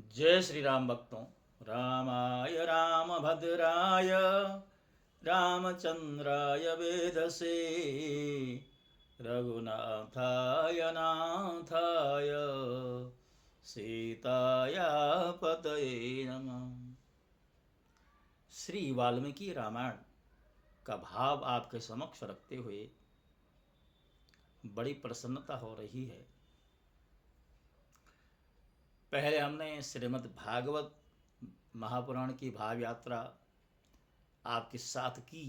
जय श्री राम भक्तों। रामाय रामभद्राय रामचंद्राय वेधसे रघुनाथाय नाथाय सीताया पतये नमः। श्री वाल्मीकि रामायण का भाव आपके समक्ष रखते हुए बड़ी प्रसन्नता हो रही है। पहले हमने श्रीमद् भागवत महापुराण की भाव यात्रा आपके साथ की।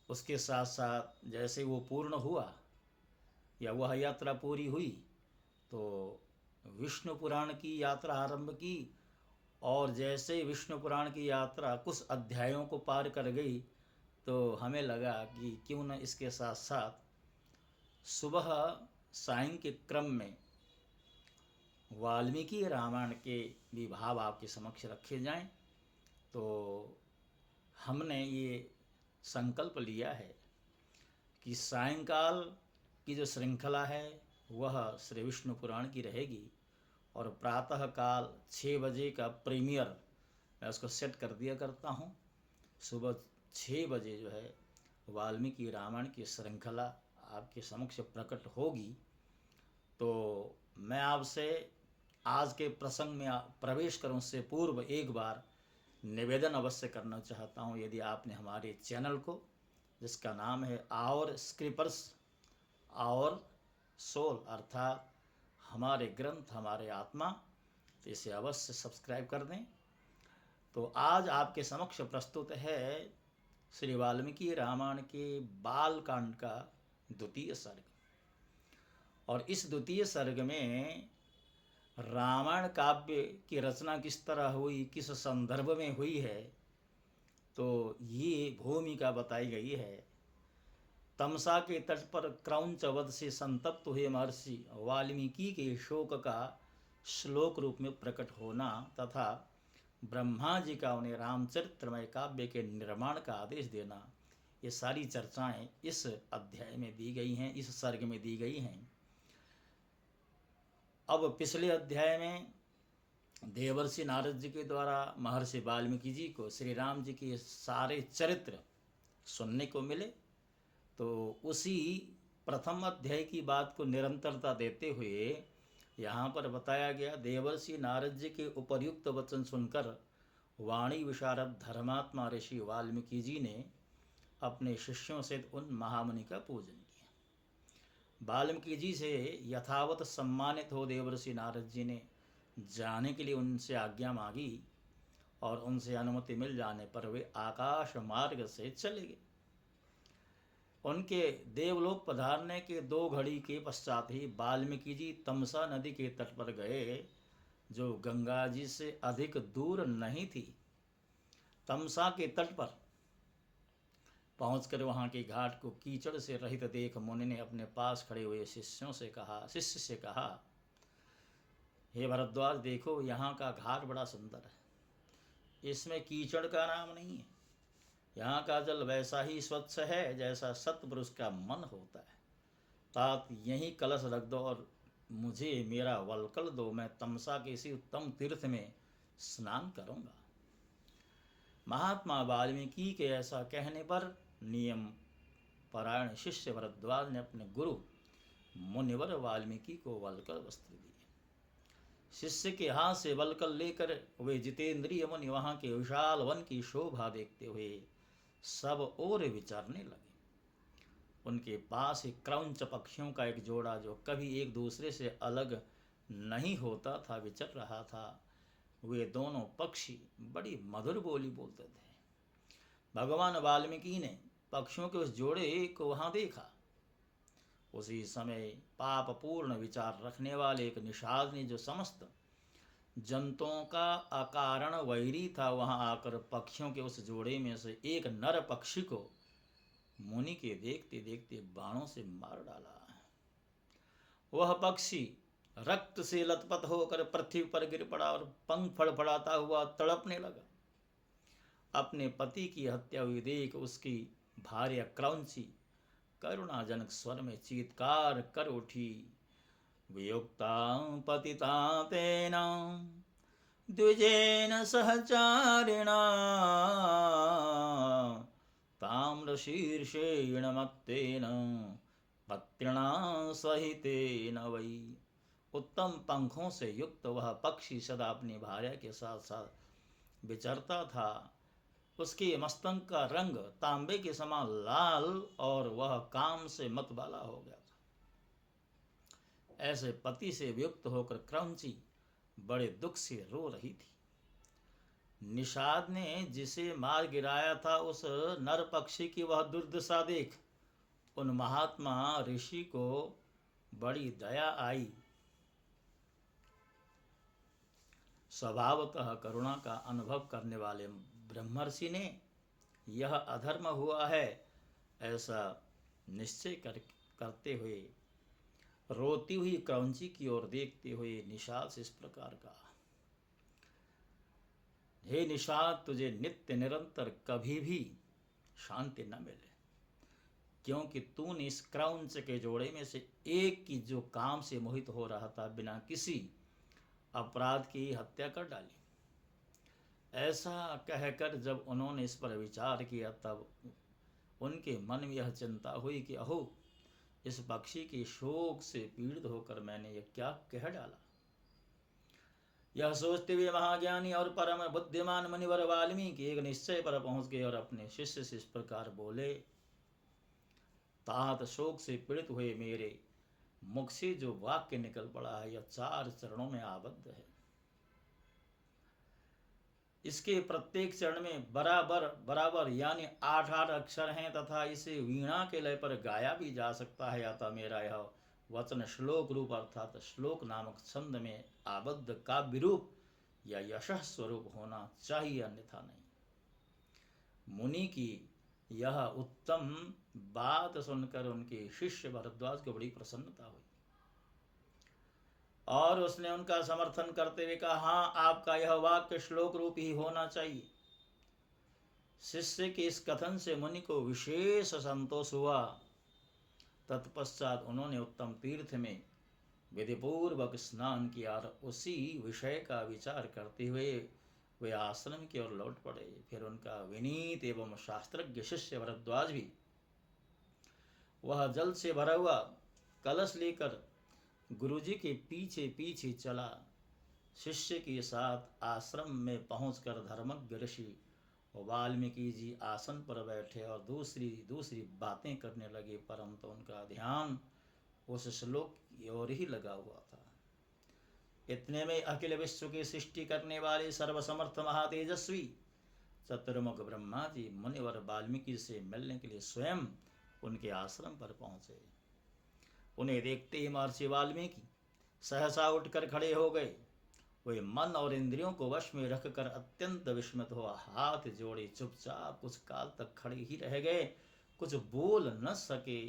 उसके साथ साथ जैसे वो पूर्ण हुआ या वह यात्रा पूरी हुई तो विष्णु पुराण की यात्रा आरंभ की, और जैसे विष्णु पुराण की यात्रा कुछ अध्यायों को पार कर गई तो हमें लगा कि क्यों न इसके साथ साथ सुबह सायं के क्रम में वाल्मीकि रामायण के भी भाव आपके समक्ष रखे जाएं। तो हमने ये संकल्प लिया है कि सायंकाल की जो श्रृंखला है वह श्री विष्णु पुराण की रहेगी, और प्रातः काल 6 बजे का प्रीमियर मैं उसको सेट कर दिया करता हूँ। सुबह 6 बजे जो है वाल्मीकि रामायण की श्रृंखला आपके समक्ष प्रकट होगी। तो मैं आपसे आज के प्रसंग में प्रवेश करूं उससे पूर्व एक बार निवेदन अवश्य करना चाहता हूं। यदि आपने हमारे चैनल को, जिसका नाम है आवर स्क्रिपर्स और सोल, अर्थात हमारे ग्रंथ हमारे आत्मा, तो इसे अवश्य सब्सक्राइब कर दें। तो आज आपके समक्ष प्रस्तुत है श्री वाल्मीकि रामायण के बाल कांड का द्वितीय सर्ग। और इस द्वितीय सर्ग में रामायण काव्य की रचना किस तरह हुई, किस संदर्भ में हुई है, तो ये भूमिका बताई गई है। तमसा के तट पर क्रौंच वध से संतप्त हुए महर्षि वाल्मीकि के शोक का श्लोक रूप में प्रकट होना तथा ब्रह्मा जी का उन्हें रामचरित्रमय काव्य के निर्माण का आदेश देना, ये सारी चर्चाएं इस अध्याय में दी गई हैं, इस सर्ग में दी गई हैं। अब पिछले अध्याय में देवर्षि नारद जी के द्वारा महर्षि वाल्मीकि जी को श्री राम जी के सारे चरित्र सुनने को मिले। तो उसी प्रथम अध्याय की बात को निरंतरता देते हुए यहाँ पर बताया गया, देवर्षि नारद जी के उपर्युक्त वचन सुनकर वाणी विशारद धर्मात्मा ऋषि वाल्मीकि जी ने अपने शिष्यों से उन महामुनि का पूजन किया। वाल्मीकि जी से यथावत सम्मानित हो देवर्षि नारद जी ने जाने के लिए उनसे आज्ञा मांगी, और उनसे अनुमति मिल जाने पर वे आकाश मार्ग से चले गए। उनके देवलोक पधारने के 2 घड़ी के पश्चात ही वाल्मीकि जी तमसा नदी के तट पर गए, जो गंगा जी से अधिक दूर नहीं थी। तमसा के तट पर पहुंचकर वहां के घाट को कीचड़ से रहित देख मुनि ने अपने पास खड़े हुए शिष्य से कहा, हे भरद्वाज, देखो यहाँ का घाट बड़ा सुंदर है। इसमें कीचड़ का नाम नहीं है। यहाँ का जल वैसा ही स्वच्छ है जैसा सत्पुरुष का मन होता है। तात यहीं कलश रख दो और मुझे मेरा वलकल दो, मैं तमसा के इसी उत्तम तीर्थ में स्नान करूँगा। महात्मा वाल्मीकि के ऐसा कहने पर नियम परायण शिष्य भरद्वाज ने अपने गुरु मुनिवर वाल्मीकि को वलकल वस्त्र दिए। शिष्य के हाथ से वलकल लेकर वे जितेंद्रिय मुनि वहां के विशाल वन की शोभा देखते हुए सब ओर विचरने लगे। उनके पास एक क्रौंच पक्षियों का एक जोड़ा, जो कभी एक दूसरे से अलग नहीं होता था, विचर रहा था। वे दोनों पक्षी बड़ी मधुर बोली बोलते थे। भगवान वाल्मीकि ने पक्षियों के उस जोड़े को वहां देखा। उसी समय पाप पूर्ण विचार रखने वाले एक निषाद ने, जो समस्त जंतुओं का अकारण वैरी था, वहां आकर पक्षियों के उस जोड़े में से एक नर पक्षी को मुनि के देखते देखते बाणों से मार डाला। वह पक्षी रक्त से लथपथ होकर पृथ्वी पर गिर पड़ा और पंख फड़फड़ाता हुआ तड़पने लगा। अपने पति की हत्या हुई देख उसकी भार्या क्रौंची करुणाजनक स्वर में चीत्कार कर उठी, वियुक्ता पतिता तेना द्विजेन सहचारिणा ताम्रशीर्षेण मत्तेन पत्रिणा सहितेन वै। उत्तम पंखों से युक्त वह पक्षी सदा अपनी भार्या के साथ साथ विचरता था। उसके मस्तक का रंग तांबे के समान लाल और वह काम से मतवाला हो गया था। ऐसे पति से वियुक्त होकर क्रौंची बड़े दुख से रो रही थी। निषाद ने जिसे मार गिराया था उस नर पक्षी की वह दुर्दशा देख उन महात्मा ऋषि को बड़ी दया आई। स्वभावतः करुणा का अनुभव करने वाले ब्रह्मर्षि ने यह अधर्म हुआ है ऐसा निश्चय करते हुए रोती हुई क्रौंची की ओर देखते हुए निषाद से इस प्रकार कहा, हे निषाद, तुझे नित्य निरंतर कभी भी शांति न मिले, क्योंकि तूने इस क्रौंच के जोड़े में से एक की जो काम से मोहित हो रहा था बिना किसी अपराध की हत्या कर डाली। ऐसा कहकर जब उन्होंने इस पर विचार किया तब उनके मन में यह चिंता हुई कि अहो, इस पक्षी के शोक से पीड़ित होकर मैंने यह क्या कह डाला। यह सोचते हुए महाज्ञानी और परम बुद्धिमान मुनिवर वाल्मीकि एक निश्चय पर पहुंच गए और अपने शिष्य से इस प्रकार बोले, तात शोक से पीड़ित हुए मेरे मुख से जो वाक्य निकल पड़ा है यह 4 चरणों में आबद्ध है। इसके प्रत्येक चरण में बराबर बराबर यानी 8-8 अक्षर हैं तथा इसे वीणा के लय पर गाया भी जा सकता है। अतः मेरा यह वचन श्लोक रूप अर्थात श्लोक नामक छंद में आबद्ध काव्य रूप या यशः स्वरूप होना चाहिए, अन्यथा नहीं। मुनि की यह उत्तम बात सुनकर उनके शिष्य भरद्वाज को बड़ी प्रसन्नता हुई और उसने उनका समर्थन करते हुए कहा, हाँ, आपका यह वाक्य श्लोक रूप ही होना चाहिए। शिष्य के इस कथन से मुनि को विशेष संतोष हुआ। तत्पश्चात उन्होंने उत्तम तीर्थ में विधिपूर्वक स्नान किया और उसी विषय का विचार करते हुए वे आश्रम की ओर लौट पड़े। फिर उनका विनीत एवं शास्त्रज्ञ शिष्य भरद्वाज भी वह जल से भरा हुआ कलश लेकर गुरुजी के पीछे पीछे चला। शिष्य के साथ आश्रम में पहुंचकर धर्मज्ञ ऋषि वाल्मीकि जी आसन पर बैठे और दूसरी बातें करने लगे, परंतु उनका ध्यान उस श्लोक की ओर ही लगा हुआ था। इतने में अखिल विश्व की सृष्टि करने वाले सर्वसमर्थ महातेजस्वी चतुर्मुख ब्रह्मा जी मुनिवर वाल्मीकि से मिलने के लिए स्वयं उनके आश्रम पर पहुंचे। उन्हें देखते ही महर्षि वाल्मीकि सहसा उठकर खड़े हो गए। वे मन और इंद्रियों को वश में रखकर अत्यंत विस्मित हुआ हाथ जोड़े चुपचाप कुछ काल तक खड़े ही रह गए, कुछ बोल न सके।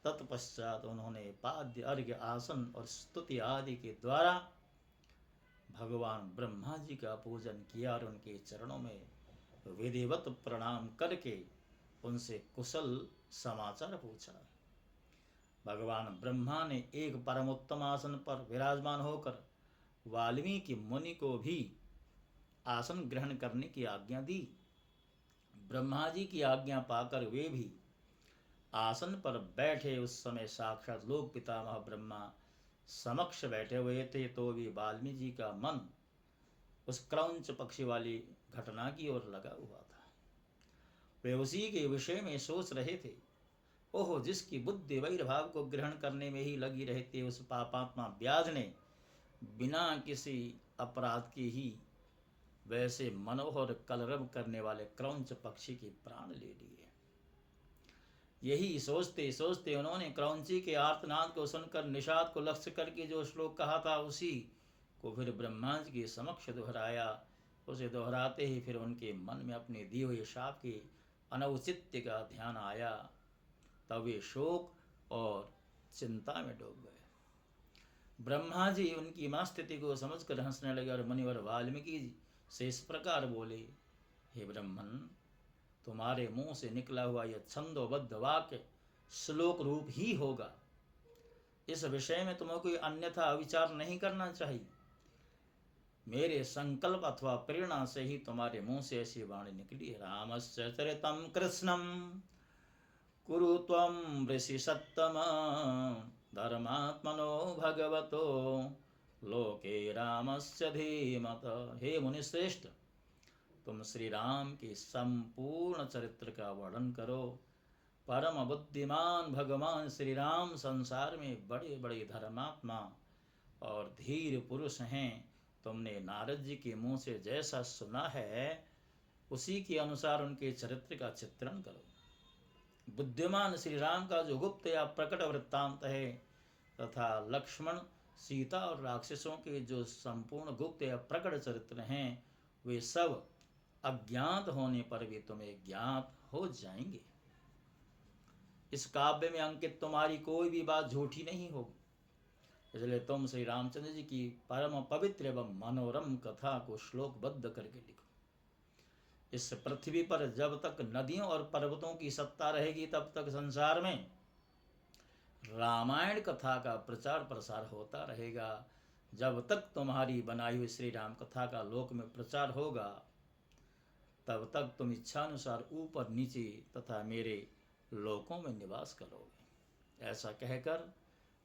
तत्पश्चात उन्होंने पाद्य अर्घ्य आसन और स्तुति आदि के द्वारा भगवान ब्रह्मा जी का पूजन किया और उनके चरणों में विधिवत प्रणाम करके उनसे कुशल समाचार पूछा। भगवान ब्रह्मा ने एक परमोत्तम आसन पर विराजमान होकर वाल्मीकि मुनि को भी आसन ग्रहण करने की आज्ञा दी। ब्रह्मा जी की आज्ञा पाकर वे भी आसन पर बैठे। उस समय साक्षात लोक पितामह ब्रह्मा समक्ष बैठे हुए थे, तो भी वाल्मीकि जी का मन उस क्रौंच पक्षी वाली घटना की ओर लगा हुआ था। वे उसी के विषय में सोच रहे थे। ओह, जिसकी बुद्धि वैरभाव को ग्रहण करने में ही लगी रहती, उस पापात्मा ब्याज ने बिना किसी अपराध के ही वैसे मनोहर कलरव करने वाले क्रौंच पक्षी के प्राण ले लिए। यही सोचते सोचते उन्होंने क्रौंची के आर्तनाद को सुनकर निषाद को लक्ष्य करके जो श्लोक कहा था उसी को फिर ब्रह्मा जी के समक्ष दोहराया। उसे दोहराते ही फिर उनके मन में अपने दिए हुए शाप के अनौचित्य का ध्यान आया। तब वे शोक और चिंता में डूब गए। ब्रह्मा जी उनकी मनस्थिति को समझकर हंसने लगे और मुनिवर वाल्मीकि जी से इस प्रकार बोले, हे ब्रह्मन, तुम्हारे मुंह से निकला हुआ यह छंदोबद्ध वाक्य श्लोक रूप ही होगा। इस विषय में तुम्हें कोई अन्यथा विचार नहीं करना चाहिए। मेरे संकल्प अथवा प्रेरणा से ही तुम्हारे मुंह से ऐसी वाणी निकली। रामस्य चरितम कृष्णम कुरु त्वं ऋषि सत्तम धर्मात्मनो भगवतो लोके रामस्य धीमत। हे मुनिश्रेष्ठ, तुम श्री राम के संपूर्ण चरित्र का वर्णन करो। परम बुद्धिमान भगवान श्री राम संसार में बड़े बड़े धर्मात्मा और धीर पुरुष हैं। तुमने नारद जी के मुंह से जैसा सुना है उसी के अनुसार उनके चरित्र का चित्रण करो। बुद्धिमान श्री राम का जो गुप्त या प्रकट वृत्तांत है तथा लक्ष्मण, सीता और राक्षसों के जो संपूर्ण गुप्त या प्रकट चरित्र हैं वे सब अज्ञात होने पर भी तुम्हें ज्ञात हो जाएंगे। इस काव्य में अंकित तुम्हारी कोई भी बात झूठी नहीं होगी, इसलिए तुम श्री रामचंद्र जी की परम पवित्र एवं मनोरम कथा को श्लोकबद्ध करके लिखो। इस पृथ्वी पर जब तक नदियों और पर्वतों की सत्ता रहेगी तब तक संसार में रामायण कथा का प्रचार प्रसार होता रहेगा। जब तक तुम्हारी बनाई हुई श्री राम कथा का लोक में प्रचार होगा तब तक तुम इच्छानुसार ऊपर नीचे तथा मेरे लोकों में निवास करोगे। ऐसा कहकर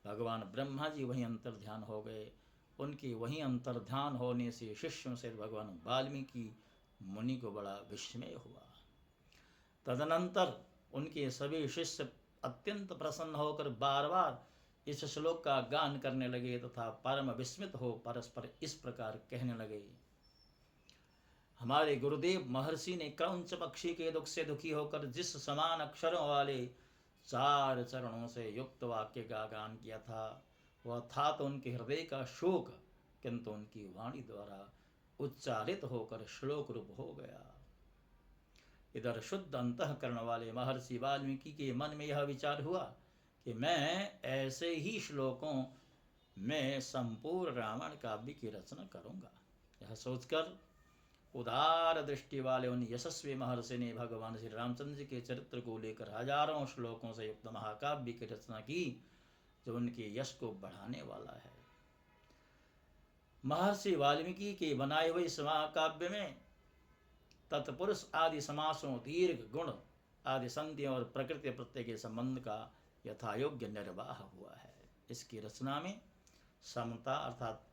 भगवान ब्रह्मा जी वहीं अंतर्ध्यान हो गए। उनके वहीं अंतर्ध्यान होने से शिष्यों से भगवान वाल्मीकि मुनि को बड़ा विस्मय हुआ। तदनंतर उनके सभी शिष्य अत्यंत प्रसन्न होकर बार बार इस श्लोक का गान करने लगे तथा परम विस्मित हो परस्पर इस प्रकार कहने लगे। हमारे गुरुदेव महर्षि ने क्रौंच पक्षी के दुख से दुखी होकर जिस समान अक्षरों वाले 4 चरणों से युक्त वाक्य का गान किया था वह था तो उनके हृदय का शोक, किंतु उनकी वाणी द्वारा उच्चारित होकर श्लोक रूप हो गया। इधर शुद्ध अंतःकरण वाले महर्षि वाल्मीकि के मन में यह विचार हुआ कि मैं ऐसे ही श्लोकों में संपूर्ण रामायण काव्य की रचना करूंगा। यह सोचकर उदार दृष्टि वाले उन यशस्वी महर्षि ने भगवान श्री रामचंद्र जी के चरित्र को लेकर हजारों श्लोकों से युक्त महाकाव्य की रचना की जो उनके यश को बढ़ाने वाला है। महर्षि वाल्मीकि के बनाए हुए इस महाकाव्य में तत्पुरुष आदि समासों, दीर्घ, गुण आदि संधियों और प्रकृति प्रत्यय के संबंध का यथायोग्य निर्वाह हुआ है। इसकी रचना में समता अर्थात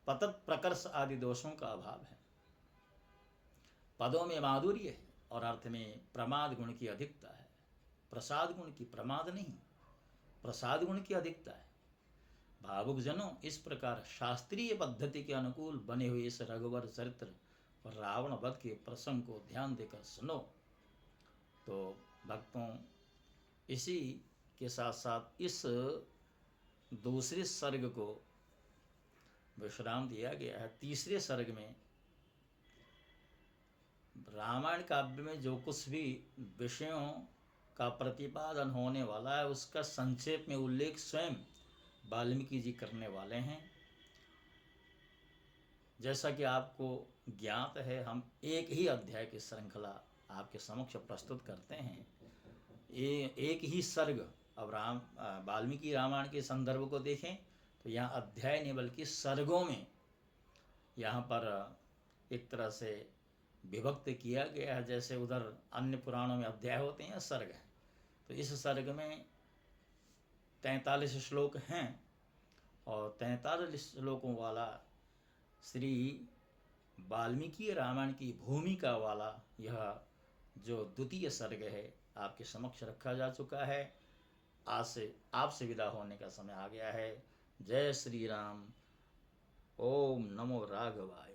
पतत प्रकर्ष आदि दोषों का अभाव है। पदों में माधुर्य है और अर्थ में प्रमाद गुण की अधिकता है। प्रसाद गुण की, प्रमाद नहीं, प्रसाद गुण की अधिकता है। भावुक जनों, इस प्रकार शास्त्रीय पद्धति के अनुकूल बने हुए इस रघुवर चरित्र और रावण वध के प्रसंग को ध्यान देकर सुनो। तो भक्तों, इसी के साथ साथ इस दूसरे सर्ग को विश्राम दिया गया है। तीसरे सर्ग में रामायण काव्य में जो कुछ भी विषयों का प्रतिपादन होने वाला है उसका संक्षेप में उल्लेख स्वयं वाल्मीकि जी करने वाले हैं। जैसा कि आपको ज्ञात है, हम एक ही अध्याय की श्रृंखला आपके समक्ष प्रस्तुत करते हैं। एक ही सर्ग। अब वाल्मीकि रामायण के संदर्भ को देखें तो यहाँ अध्याय नहीं बल्कि सर्गों में यहाँ पर एक तरह से विभक्त किया गया है। जैसे उधर अन्य पुराणों में अध्याय होते हैं, सर्ग हैं, तो इस सर्ग में 43 श्लोक हैं और 43 श्लोकों वाला श्री वाल्मीकि रामायण की भूमिका वाला यह जो द्वितीय सर्ग है आपके समक्ष रखा जा चुका है। आज से आपसे विदा होने का समय आ गया है। जय श्री राम। ओम नमो राघवाय।